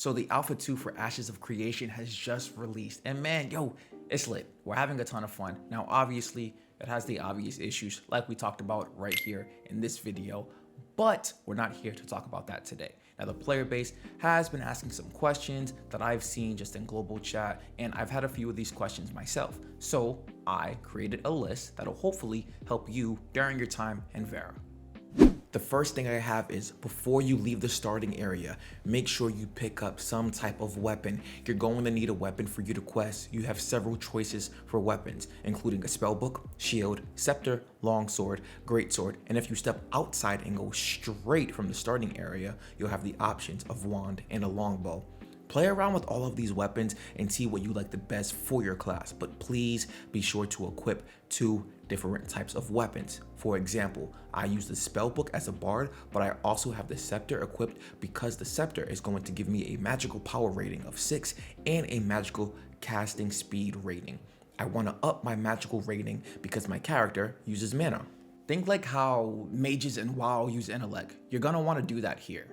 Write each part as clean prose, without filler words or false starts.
So the Alpha 2 for Ashes of Creation has just released, and man, yo, it's lit. We're having a ton of fun. Now, obviously, it has the obvious issues like we talked about right here in this video, but we're not here to talk about that today. Now, the player base has been asking some questions that I've seen just in global chat, and I've had a few of these questions myself. So I created a list that'll hopefully help you during your time in Verra. The first thing I have is, before you leave the starting area, make sure you pick up some type of weapon. You're going to need a weapon for you to quest. You have several choices for weapons, including a spellbook, shield, scepter, longsword, greatsword, and if you step outside and go straight from the starting area, you'll have the options of wand and a longbow. Play around with all of these weapons and see what you like the best for your class, but please be sure to equip 2 different types of weapons. For example, I use the spellbook as a bard, but I also have the scepter equipped because the scepter is going to give me a magical power rating of 6 and a magical casting speed rating. I want to up my magical rating because my character uses mana. Think like how mages in WoW use intellect. You're gonna want to do that here.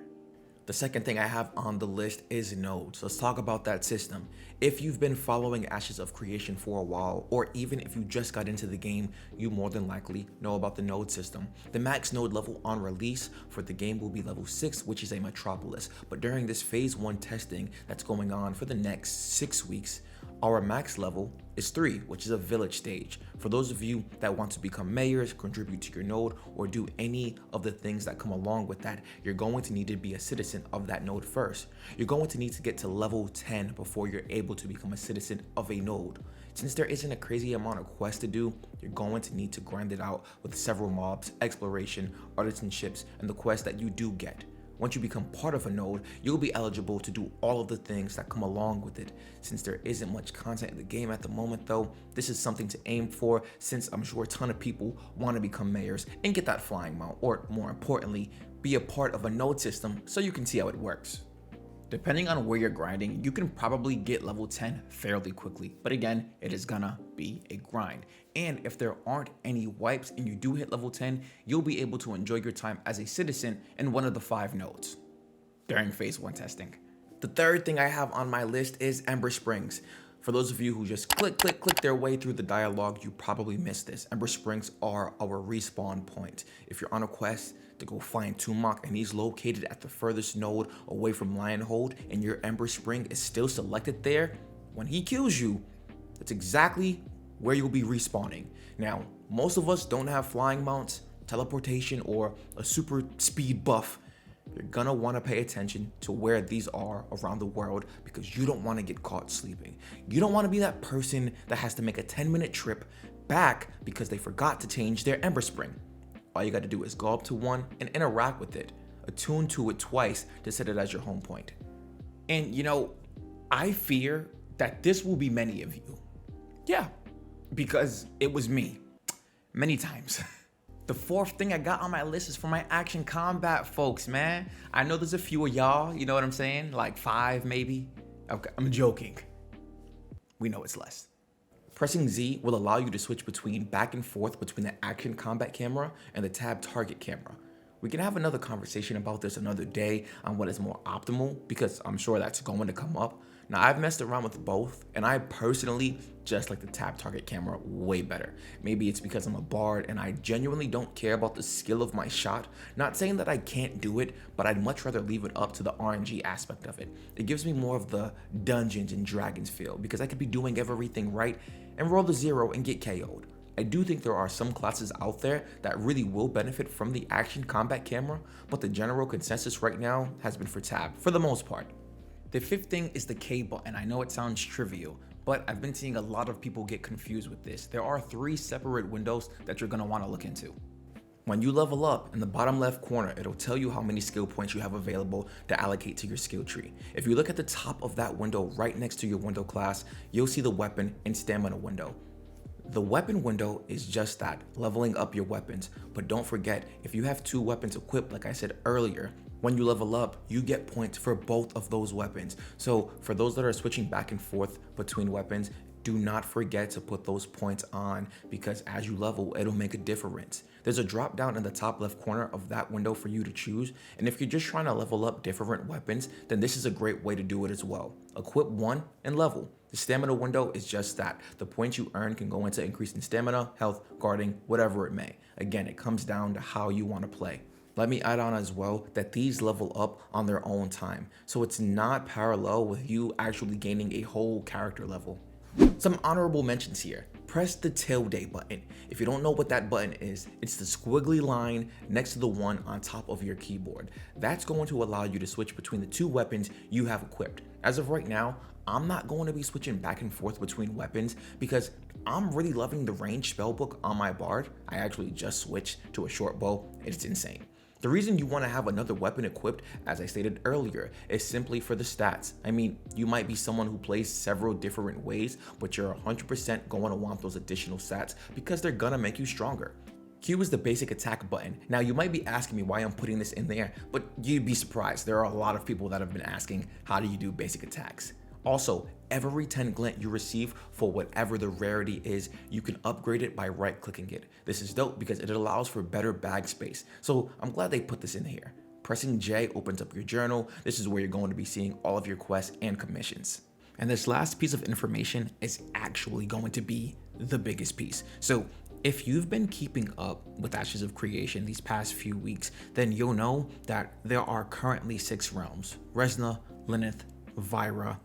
The second thing I have on the list is nodes. Let's talk about that system. If you've been following Ashes of Creation for a while, or even if you just got into the game, you more than likely know about the node system. The max node level on release for the game will be level 6, which is a metropolis. But during this phase 1 testing that's going on for the next 6 weeks, our max level is 3, which is a village stage. For those of you that want to become mayors, contribute to your node, or do any of the things that come along with that, you're going to need to be a citizen of that node first. You're going to need to get to level 10 before you're able to become a citizen of a node. Since there isn't a crazy amount of quests to do, you're going to need to grind it out with several mobs, exploration, artisanships, and the quests that you do get. Once you become part of a node, you'll be eligible to do all of the things that come along with it. Since there isn't much content in the game at the moment though, this is something to aim for, since I'm sure a ton of people want to become mayors and get that flying mount, or more importantly, be a part of a node system so you can see how it works. Depending on where you're grinding, you can probably get level 10 fairly quickly, but again, it is gonna be a grind. And if there aren't any wipes and you do hit level 10, you'll be able to enjoy your time as a citizen in one of the 5 nodes during phase 1 testing. The third thing I have on my list is Embersprings. For those of you who just click their way through the dialogue, you probably missed this. Embersprings are our respawn point. If you're on a quest to go find Tumok and he's located at the furthest node away from Lionhold and your Emberspring is still selected there, when he kills you, that's exactly where you'll be respawning. Now, most of us don't have flying mounts, teleportation, or a super speed buff. You're gonna want to pay attention to where these are around the world because you don't want to get caught sleeping. You don't want to be that person that has to make a 10-minute trip back because they forgot to change their Emberspring. All you got to do is go up to one and interact with it. Attune to it twice to set it as your home point. And you know, I fear that this will be many of you. Yeah, because it was me many times. The fourth thing I got on my list is for my action combat folks, man. I know there's a few of y'all, you know what I'm saying? Like 5 maybe. Okay, I'm joking. We know it's less. Pressing Z will allow you to switch between back and forth between the action combat camera and the tab target camera. We can have another conversation about this another day on what is more optimal, because I'm sure that's going to come up. Now, I've messed around with both, and I personally just like the tab target camera way better. Maybe it's because I'm a bard and I genuinely don't care about the skill of my shot. Not saying that I can't do it, but I'd much rather leave it up to the RNG aspect of it. It gives me more of the Dungeons and Dragons feel, because I could be doing everything right and roll the 0 and get KO'd. I do think there are some classes out there that really will benefit from the action combat camera, but the general consensus right now has been for tab, for the most part. The fifth thing is the K button. I know it sounds trivial, but I've been seeing a lot of people get confused with this. There are 3 separate windows that you're gonna wanna look into. When you level up, in the bottom left corner, it'll tell you how many skill points you have available to allocate to your skill tree. If you look at the top of that window right next to your window class, you'll see the weapon and stamina window. The weapon window is just that, leveling up your weapons. But don't forget, if you have 2 weapons equipped, like I said earlier, when you level up, you get points for both of those weapons. So for those that are switching back and forth between weapons, do not forget to put those points on, because as you level, it'll make a difference. There's a drop down in the top left corner of that window for you to choose, and if you're just trying to level up different weapons, then this is a great way to do it as well. Equip one and level. The stamina window is just that. The points you earn can go into increasing stamina, health, guarding, whatever it may. Again, it comes down to how you want to play. Let me add on as well that these level up on their own time, so it's not parallel with you actually gaining a whole character level. Some honorable mentions here. Press the tilde button. If you don't know what that button is, it's the squiggly line next to the one on top of your keyboard. That's going to allow you to switch between the two weapons you have equipped. As of right now, I'm not going to be switching back and forth between weapons because I'm really loving the ranged spellbook on my bard. I actually just switched to a short bow. It's insane. The reason you want to have another weapon equipped, as I stated earlier, is simply for the stats. I mean, you might be someone who plays several different ways, but you're 100% going to want those additional stats because they're gonna make you stronger. Q is the basic attack button. Now you might be asking me why I'm putting this in there, but you'd be surprised. There are a lot of people that have been asking, how do you do basic attacks? Also, every 10 glint you receive for whatever the rarity is, you can upgrade it by right clicking it. This is dope because it allows for better bag space. So I'm glad they put this in here. Pressing J opens up your journal. This is where you're going to be seeing all of your quests and commissions. And this last piece of information is actually going to be the biggest piece. So if you've been keeping up with Ashes of Creation these past few weeks, then you'll know that there are currently 6 realms: Resna, Lyneth, Verra,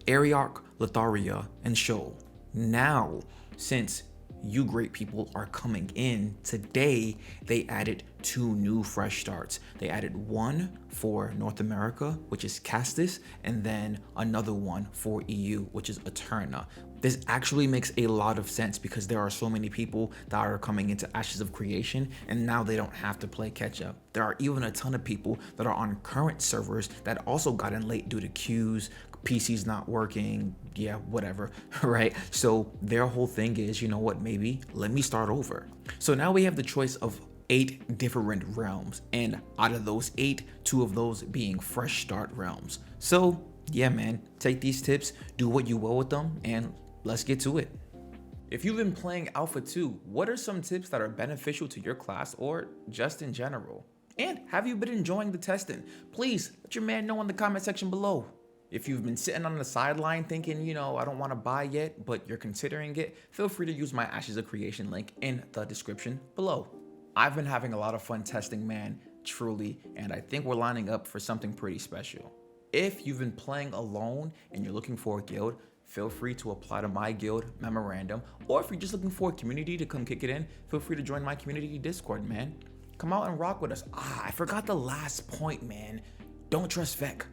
Ariarch, Lotharia, and Sheol. Now, since you great people are coming in, today they added 2 new fresh starts. They added one for North America, which is Castus, and then another one for EU, which is Eterna. This actually makes a lot of sense because there are so many people that are coming into Ashes of Creation, and now they don't have to play catch up. There are even a ton of people that are on current servers that also got in late due to queues, PC's not working, yeah, whatever, right? So their whole thing is, you know what, maybe let me start over. So now we have the choice of 8 different realms, and out of those 8, 2 of those being fresh start realms. So yeah, man, take these tips, do what you will with them, and let's get to it. If you've been playing Alpha 2, what are some tips that are beneficial to your class or just in general? And have you been enjoying the testing? Please let your man know in the comment section below. If you've been sitting on the sideline thinking, you know, I don't want to buy yet, but you're considering it, feel free to use my Ashes of Creation link in the description below. I've been having a lot of fun testing, man, truly, and I think we're lining up for something pretty special. If you've been playing alone and you're looking for a guild, feel free to apply to my guild memorandum, or if you're just looking for a community to come kick it in, feel free to join my community Discord, man. Come out and rock with us. I forgot the last point, man. Don't trust Vec.